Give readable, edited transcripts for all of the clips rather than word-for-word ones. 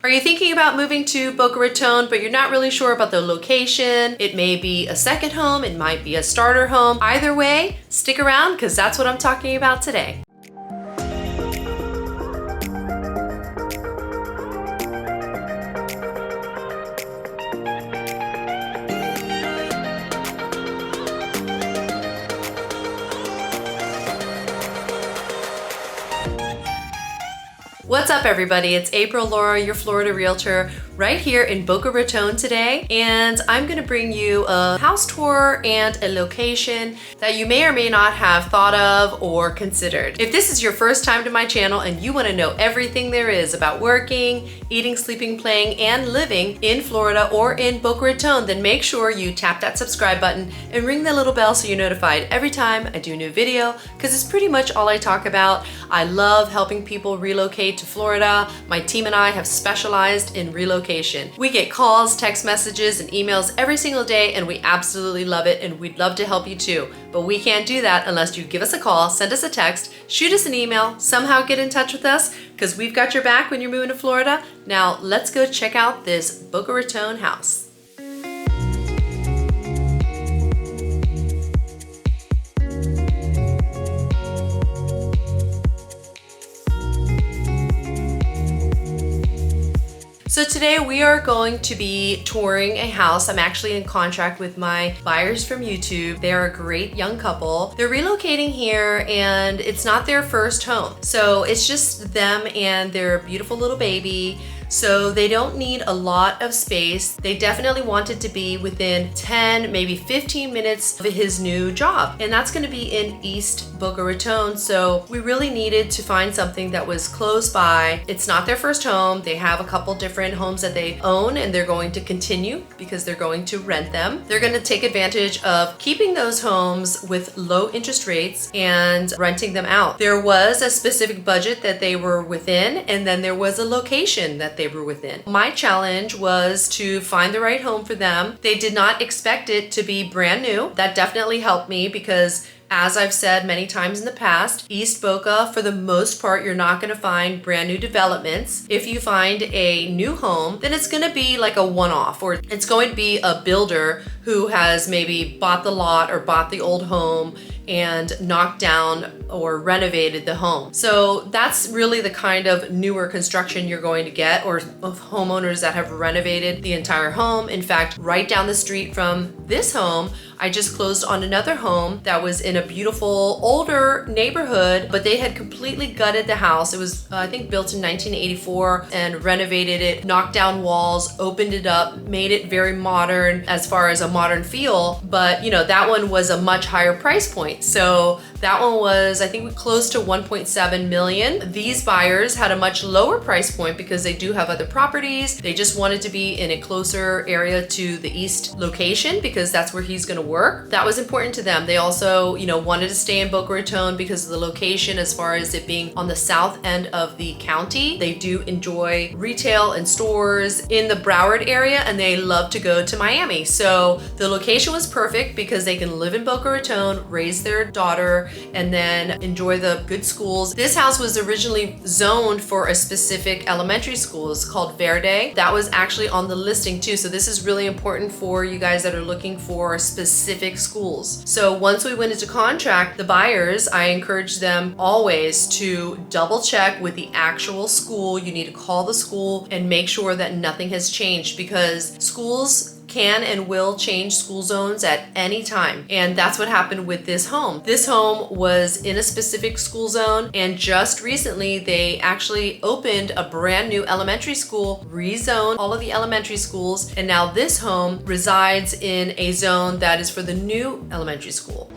Are you thinking about moving to Boca Raton, but you're not really sure about the location? It may be a second home, it might be a starter home. Either way, stick around because that's what I'm talking about today. What's up everybody? It's April Laura, your Florida realtor, right here in Boca Raton today. And I'm gonna bring you a house tour and a location that you may or may not have thought of or considered. If this is your first time to my channel and you wanna know everything there is about working, eating, sleeping, playing, and living in Florida or in Boca Raton, then make sure you tap that subscribe button and ring the little bell so you're notified every time I do a new video, because it's pretty much all I talk about. I love helping people relocate to Florida. My team and I have specialized in relocation. We get calls, text messages, and emails every single day, and we absolutely love it, and we'd love to help you too. But we can't do that unless you give us a call, send us a text, shoot us an email, somehow get in touch with us, because we've got your back when you're moving to Florida. Now let's go check out this Boca Raton house. So today we are going to be touring a house. I'm actually in contract with my buyers from YouTube. They're a great young couple. They're relocating here and it's not their first home. So it's just them and their beautiful little baby. So they don't need a lot of space. They definitely want it to be within 10, maybe 15 minutes of his new job. And that's gonna be in East Boca Raton. So we really needed to find something that was close by. It's not their first home. They have a couple different homes that they own and they're going to continue because they're going to rent them. They're gonna take advantage of keeping those homes with low interest rates and renting them out. There was a specific budget that they were within, and then there was a location that they were within. My challenge was to find the right home for them. They did not expect it to be brand new. That definitely helped me because, as I've said many times in the past, East Boca, for the most part, you're not gonna find brand new developments. If you find a new home, then it's gonna be like a one-off, or it's going to be a builder who has maybe bought the lot or bought the old home and knocked down or renovated the home. So that's really the kind of newer construction you're going to get, or of homeowners that have renovated the entire home. In fact, right down the street from this home, I just closed on another home that was in a beautiful older neighborhood, but they had completely gutted the house. It was, I think, built in 1984 and renovated it, knocked down walls, opened it up, made it very modern as far as a modern feel. But you know, that one was a much higher price point. So that one was, I think, close to 1.7 million. These buyers had a much lower price point because they do have other properties. They just wanted to be in a closer area to the east location because that's where he's gonna work. That was important to them. They also, you know, wanted to stay in Boca Raton because of the location as far as it being on the south end of the county. They do enjoy retail and stores in the Broward area, and they love to go to Miami. So the location was perfect because they can live in Boca Raton, raise their daughter, and then enjoy the good schools. This house was originally zoned for a specific elementary school. It's called Verde. That was actually on the listing too. So this is really important for you guys that are looking for specific schools. So once we went into contract, the buyers, I encourage them always to double check with the actual school. You need to call the school and make sure that nothing has changed, because schools can and will change school zones at any time. And that's what happened with this home. This home was in a specific school zone, and just recently they actually opened a brand new elementary school, rezoned all of the elementary schools, and now this home resides in a zone that is for the new elementary school.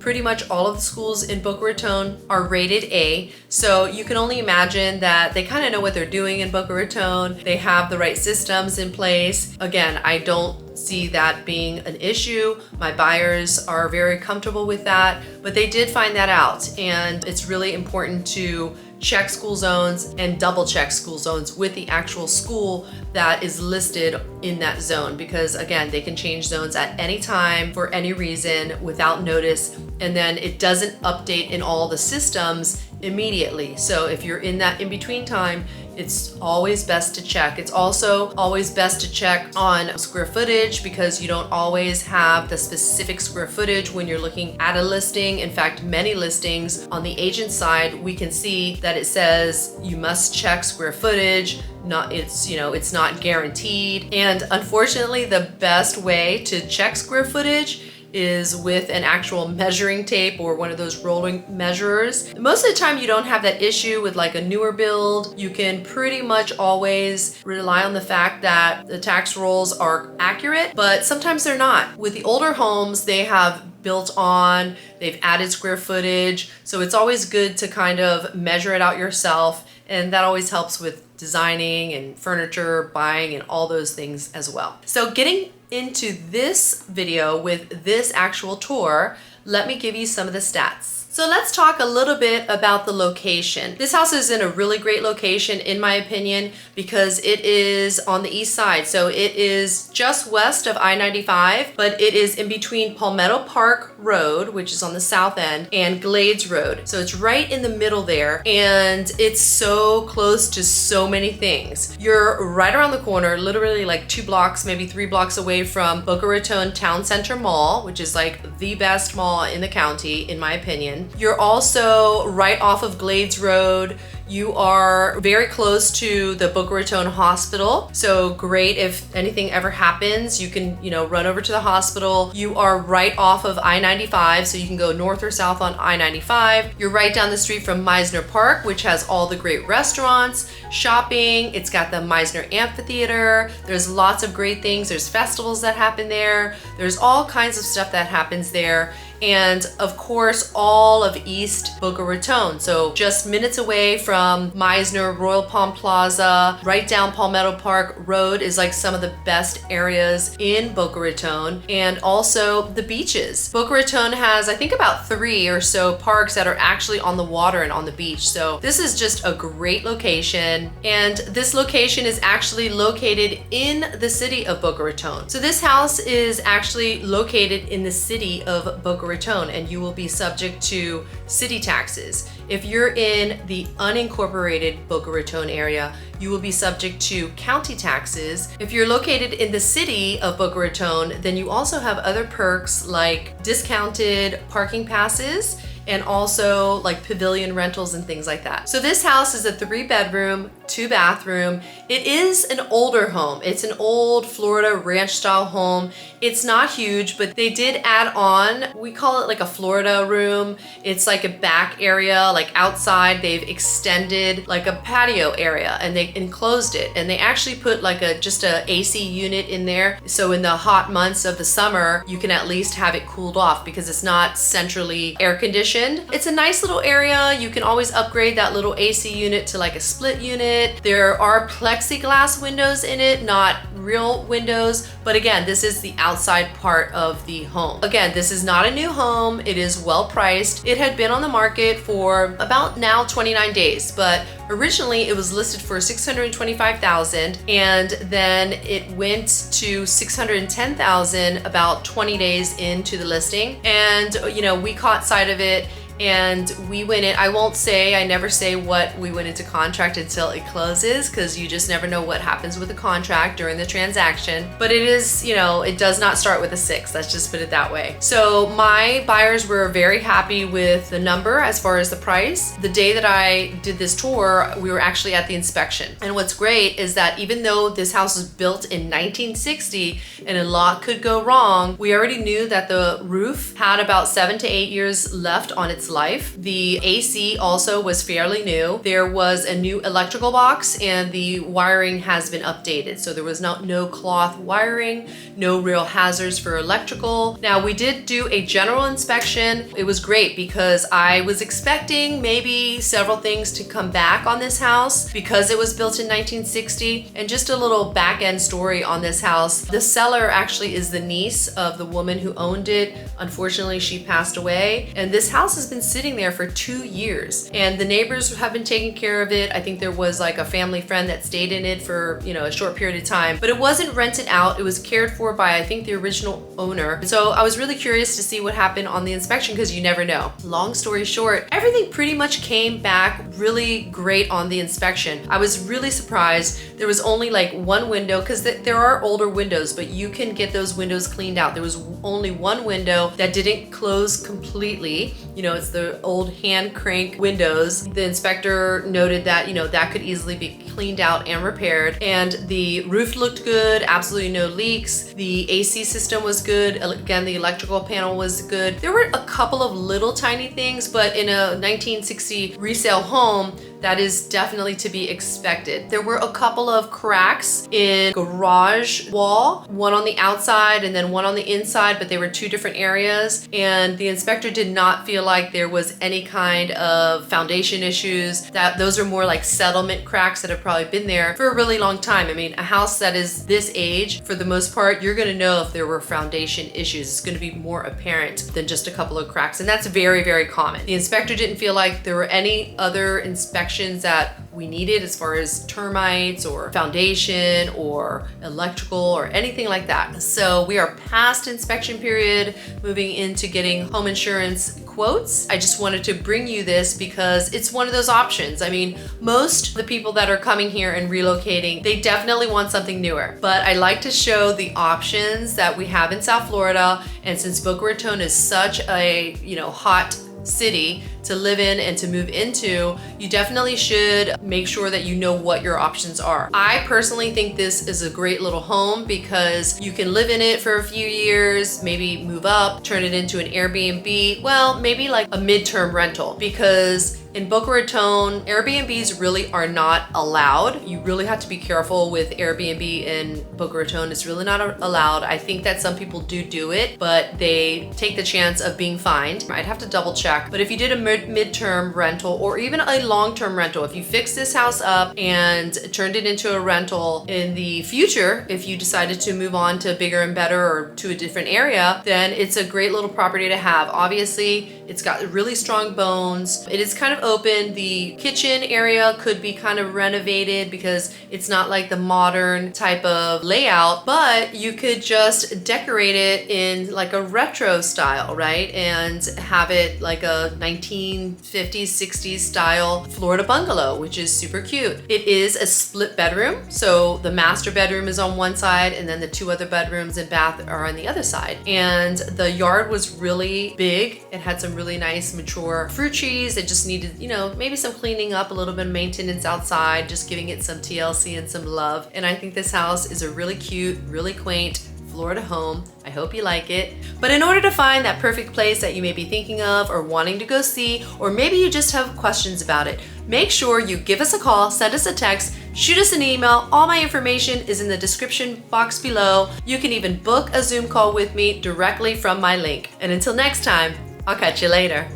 Pretty much all of the schools in Boca Raton are rated A, so you can only imagine that they kind of know what they're doing in Boca Raton. They have the right systems in place. Again, I don't see that being an issue. My buyers are very comfortable with that, but they did find that out, and it's really important to check school zones and double check school zones with the actual school that is listed in that zone, because again, they can change zones at any time for any reason without notice, and then it doesn't update in all the systems immediately. So if you're in that in-between time, it's always best to check. It's also always best to check on square footage, because you don't always have the specific square footage when you're looking at a listing. In fact, many listings on the agent side, we can see that it says you must check square footage. It's not guaranteed. And unfortunately, the best way to check square footage is with an actual measuring tape or one of those rolling measurers. Most of the time you don't have that issue with like a newer build. You can pretty much always rely on the fact that the tax rolls are accurate, but sometimes they're not. With the older homes, they have built on, they've added square footage, so it's always good to kind of measure it out yourself, and that always helps with designing and furniture, buying, and all those things as well. So getting into this video with this actual tour, let me give you some of the stats. So let's talk a little bit about the location. This house is in a really great location, in my opinion, because it is on the east side. So it is just west of I-95, but it is in between Palmetto Park Road, which is on the south end, and Glades Road. So it's right in the middle there, and it's so close to so many things. You're right around the corner, literally like 2 blocks, maybe 3 blocks away from Boca Raton Town Center Mall, which is like the best mall in the county, in my opinion. You're also right off of Glades Road. You are very close to the Boca Raton Hospital. So great if anything ever happens, you can, run over to the hospital. You are right off of I-95, so you can go north or south on I-95. You're right down the street from Meisner Park, which has all the great restaurants, shopping. It's got the Meisner Amphitheater. There's lots of great things. There's festivals that happen there. There's all kinds of stuff that happens there. And of course, all of East Boca Raton. So just minutes away from Meisner, Royal Palm Plaza, right down Palmetto Park Road is like some of the best areas in Boca Raton, and also the beaches. Boca Raton has, I think, about 3 or so parks that are actually on the water and on the beach. So this is just a great location. And this location is actually located in the city of Boca Raton. So this house is actually located in the city of Boca Raton, and you will be subject to city taxes. If you're in the unincorporated Boca Raton area, you will be subject to county taxes. If you're located in the city of Boca Raton, then you also have other perks like discounted parking passes and also like pavilion rentals and things like that. So this house is a 3-bedroom, 2-bathroom. It is an older home. It's an old Florida ranch style home. It's not huge, but they did add on, we call it like a Florida room. It's like a back area, like outside. They've extended like a patio area, and they enclosed it, and they actually put like just a AC unit in there. So in the hot months of the summer, you can at least have it cooled off because it's not centrally air conditioned. It's a nice little area. You can always upgrade that little AC unit to like a split unit. There are plexiglass windows in it, not real windows, but again, this is the outside part of the home. Again, this is not a new home. It is well priced. It had been on the market for about now 29 days, but originally it was listed for $625,000, and then it went to $610,000 about 20 days into the listing. And we caught sight of it, and we went in. I never say what we went into contract until it closes, because you just never know what happens with a contract during the transaction. But it is, it does not start with a 6, let's just put it that way. So my buyers were very happy with the number as far as the price. The day that I did this tour, we were actually at the inspection. And what's great is that even though this house was built in 1960 and a lot could go wrong, we already knew that the roof had about 7 to 8 years left on its its life. The AC also was fairly new. There was a new electrical box and the wiring has been updated. So there was no cloth wiring, no real hazards for electrical. Now we did do a general inspection. It was great because I was expecting maybe several things to come back on this house because it was built in 1960. And just a little back end story on this house. The seller actually is the niece of the woman who owned it. Unfortunately, she passed away. And this house has been sitting there for 2 years. And the neighbors have been taking care of it. I think there was like a family friend that stayed in it for, a short period of time. But it wasn't rented out. It was cared for by, I think, the original owner. So I was really curious to see what happened on the inspection because you never know. Long story short, everything pretty much came back really great on the inspection. I was really surprised. There was only like one window because there are older windows, but you can get those windows cleaned out. There was only one window that didn't close completely. It's the old hand crank windows. The inspector noted that, that could easily be cleaned out and repaired. And the roof looked good, absolutely no leaks. The AC system was good. Again, the electrical panel was good. There were a couple of little tiny things, but in a 1960 resale home, that is definitely to be expected. There were a couple of cracks in garage wall, one on the outside and then one on the inside, but they were two different areas. And the inspector did not feel like there was any kind of foundation issues. Those are more like settlement cracks that have probably been there for a really long time. I mean, a house that is this age, for the most part, you're gonna know if there were foundation issues. It's gonna be more apparent than just a couple of cracks. And that's very, very common. The inspector didn't feel like there were any other inspections that we needed as far as termites or foundation or electrical or anything like that. So we are past inspection period, moving into getting home insurance quotes. I just wanted to bring you this because it's one of those options. I mean, most of the people that are coming here and relocating, they definitely want something newer. But I like to show the options that we have in South Florida. And since Boca Raton is such a, hot city to live in and to move into, you definitely should make sure that you know what your options are. I personally think this is a great little home because you can live in it for a few years, maybe move up, turn it into an Airbnb, well, maybe like a midterm rental, because in Boca Raton, Airbnbs really are not allowed. You really have to be careful with Airbnb in Boca Raton. It's really not allowed. I think that some people do it, but they take the chance of being fined. I'd have to double check. But if you did a midterm rental or even a long-term rental, if you fix this house up and turned it into a rental in the future, if you decided to move on to bigger and better or to a different area, then it's a great little property to have. Obviously, it's got really strong bones. It is kind of open. The kitchen area could be kind of renovated because it's not like the modern type of layout, but you could just decorate it in like a retro style, right? And have it like a 1950s, 60s style Florida bungalow, which is super cute. It is a split bedroom. So the master bedroom is on one side and then the two other bedrooms and bath are on the other side. And the yard was really big. It had some really nice mature fruit trees. It just needed, maybe some cleaning up, a little bit of maintenance outside, just giving it some TLC and some love. And I think this house is a really cute, really quaint Florida home. I hope you like it. But in order to find that perfect place that you may be thinking of or wanting to go see, or maybe you just have questions about it, make sure you give us a call, send us a text, shoot us an email. All my information is in the description box below. You can even book a Zoom call with me directly from my link. And until next time, I'll catch you later.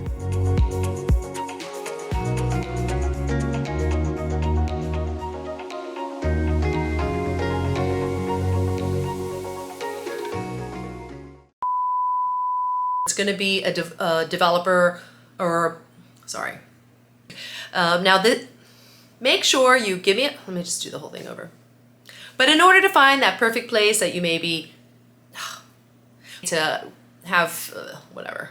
It's going to be a developer or, sorry. Make sure you give me, let me just do the whole thing over. But in order to find that perfect place that you may be, to have, whatever.